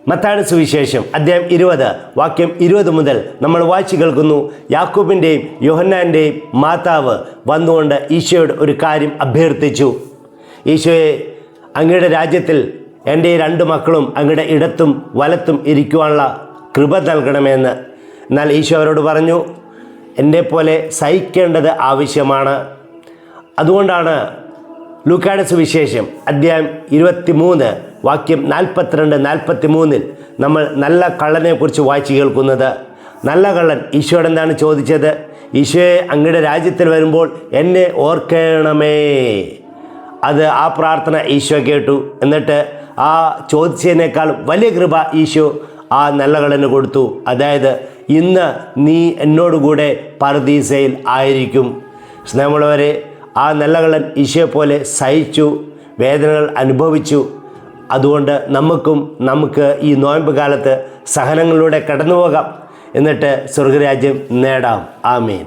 മത്തായിയുടെ സുവിശേഷം അധ്യായം 20 വാക്യം 20 മുതൽ നമ്മൾ വായിച്ചു കേൾക്കുന്നു. യാക്കോബിൻ്റെയും യോഹന്നാൻ്റെയും മാതാവ് വന്നുകൊണ്ട് ഈശോയോട് ഒരു കാര്യം അഭ്യർത്ഥിച്ചു. ഈശോയെ, അങ്ങയുടെ രാജ്യത്തിൽ എൻ്റെ 2 മക്കളും അങ്ങയുടെ ഇടത്തും വലത്തും ഇരിക്കുവാനുള്ള കൃപ നൽകണമെന്ന്. എന്നാൽ ഈശോ അവരോട് പറഞ്ഞു, എന്നെ പോലെ സഹിക്കേണ്ടത് ആവശ്യമാണ്. അതുകൊണ്ടാണ് ലൂക്കായുടെ സുവിശേഷം അധ്യായം 23 വാക്യം 42-43 നമ്മൾ നല്ല കള്ളനെക്കുറിച്ച് വായിച്ചു കേൾക്കുന്നത്. നല്ല കള്ളൻ ഈശോയോട് എന്താണ് ചോദിച്ചത്? ഈശോയെ, അങ്ങയുടെ രാജ്യത്തിൽ വരുമ്പോൾ എന്നെ ഓർക്കണമേ. ആ പ്രാർത്ഥന ഈശോ കേട്ടു. എന്നിട്ട് ആ ചോദിച്ചതിനേക്കാൾ വലിയ കൃപ ഈശോ ആ നല്ല കള്ളന് കൊടുത്തു. അതായത്, ഇന്ന് നീ എന്നോടുകൂടെ പറുദീസയിൽ ആയിരിക്കും. സ്നേഹമുള്ളവരെ, ആ നല്ല കള്ളൻ ഈശോയെ പോലെ സഹിച്ചു, വേദനകൾ അനുഭവിച്ചു. അതുകൊണ്ട് നമുക്ക് ഈ നോയമ്പ് കാലത്ത് സഹനങ്ങളിലൂടെ കടന്നു പോകാം, എന്നിട്ട് സ്വർഗരാജ്യം നേടാം. ആമേൻ.